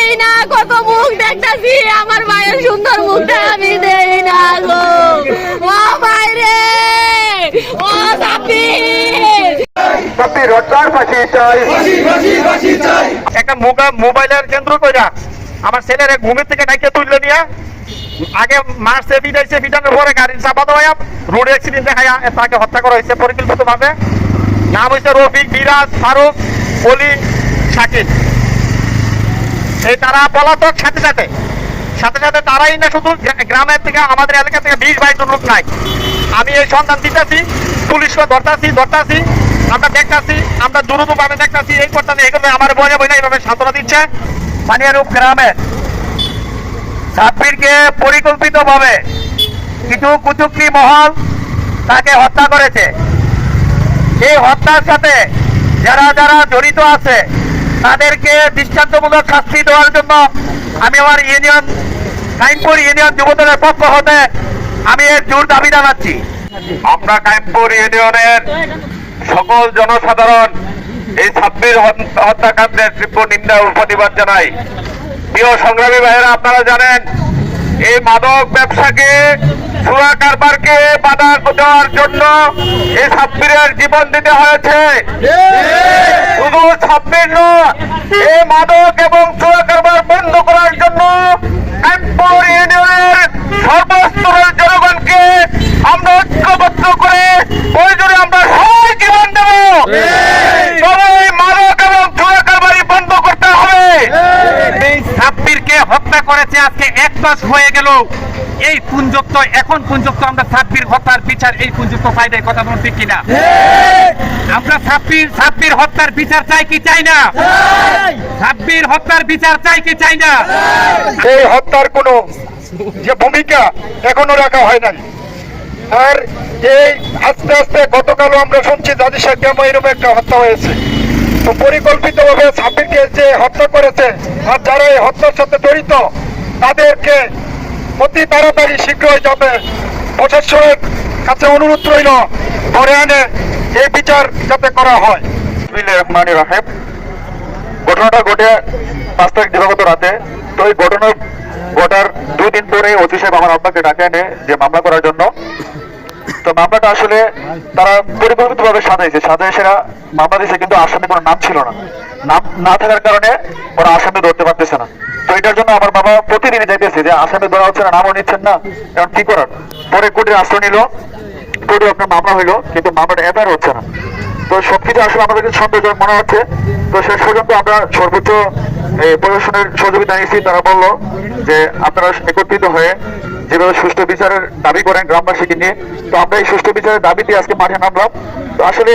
দেই না, কত মুখ দেখতাছি, আমার মায়ের সুন্দর মুখটা আমি দেই না গো। ও ভাই রে, ও সাব্বির হত্যার ফাঁসি চাই। একটা মোবাইলের কেন্দ্র কইরা আমার ছেলের ঘুমের থেকে ডাইকে তুললে নিয়ে আগে মারছে, পিটাইছে, পিটানোর পরে গাড়ির চাপা দেওয়া রোড অ্যাক্সিডেন্ট দেখায় তাকে হত্যা করা হয়েছে পরিকল্পিত ভাবে। নাম হয়েছে রফিক, বিরাজ, ফারুক, অলি, শাকিল। এই তারা পলাতক, সাথে সাথে তারাই না শুধু গ্রামের থেকে আমাদের এলাকা থেকে 20-22 লোক নাই। আমি এই সন্ধান দিতেছি, পুলিশকে ধরতাছি, আমরা দেখতাছি, আমরা দ্রুত ভাবে দেখতাছি, এই করতাছি, এইভাবে আমার বয়ে বই না এইভাবে সান্ত্বনা দিচ্ছে। পানিয়ারূপ গ্রামে সাব্বিরকে পরিকল্পিত ভাবে কিছু কুচুক্তি মহল তাকে হত্যা করেছে। এই হত্যার সাথে যারা জড়িত আছে তাদেরকে দৃষ্টান্তমূলক শাস্তি দেওয়ার জন্য আমি আমার ইউনিয়ন, কাইমপুর ইউনিয়ন যুবদলের পক্ষ হতে আমি এর জোর দাবি জানাচ্ছি। আমরা কাইমপুর ইউনিয়নের সকল জনসাধারণ এই সাব্বির হত্যাকাণ্ডের তীব্র নিন্দা ও প্রতিবাদ জানাই। প্রিয় সংগ্রামী ভাইয়েরা, আপনারা জানেন এই মাদক ব্যবসাকে, সুরা কারবারকে বাধা দেওয়ার জন্য এই সাব্বিরের জীবন দিতে হয়েছে। শুধু সাব্বির নয়, এই মাদক এবং সুরা কারবার বন্ধ করার জন্য কাইমপুর ইউনিয়নের সর্বস্তরের জনগণকে আমরা ঐক্যবদ্ধ করে প্রয়োজনে আমরা সবাই জীবন দেব। সবাই মাদক এবং সুরা কারবারি বন্ধ করতে হবে। এই সাব্বিরকে হত্যা করেছে আজকে 1 মাস হয়ে গেল। এই পুঞ্জক্ত এখন পর্যন্ত আমরা সাব্বির হত্যার বিচার এই পুঞ্জক্ত ফায়দায় কথা বলতে কিনা? আমরা সাব্বির হত্যার বিচার চাই কি চাই না? সাব্বির হত্যার বিচার চাই কি চাই না? এই হত্যার কোনো যে ভূমিকা এখনো রাখা হয় নাই। আর এই আস্তে আস্তে গতকালও আমরা শুনছি জাদিসা কেমন এরকম একটা হত্যা হয়েছে। তো পরিকল্পিত ভাবে সাব্বিরকে যে হত্যা করেছে আর যারা এই হত্যার সাথে জড়িত তাদেরকে অতি তাড়াতাড়ি শীঘ্রই যাবে প্রশাসনের কাছে অনুরোধ রইল ধরে আনে এই বিচার যাতে করা হয়। রহমানির রহিম। ঘটনাটা ঘটে 5 তারিখ দিবাগত রাতে। তো এই ঘটনা ঘটার 2 দিন পরে ওসি সাহেব আমার আব্বাকে ডাকে এনে যে মামলা করার জন্য। তো মামলাটা আসলে তারা পরিকল্পিত ভাবে সাজায় সেরা মামলা দিয়েছে, কিন্তু আসামি কোনো নাম ছিল না। নাম না থাকার কারণে ওরা আসামি ধরতে পারতেছে না। তো এটার জন্য আমার বাবা প্রতিদিনই যাইতেছে যে আসামি ধরা হচ্ছে না, নামও নিচ্ছেন না, এখন কি করার। পরে কোর্টের আশ্রয় নিল, কোর্টে আপনার মামলা হইলো, কিন্তু মামলাটা এবার হচ্ছে না। তো সবকিছু আসলে আমাদের কাছে সন্দেহজনক মনে হচ্ছে। তো শেষ পর্যন্ত আমরা সর্বোচ্চ প্রশাসনের সহযোগিতা নিয়েছি। তারা বললো যে আপনারা একত্রিত হয়ে যেভাবে সুষ্ঠু বিচারের দাবি করেন গ্রামবাসীকে নিয়ে, তো আমরা এই সুষ্ঠু বিচারের দাবি দিয়ে আজকে মাঠে নামলাম। তো আসলে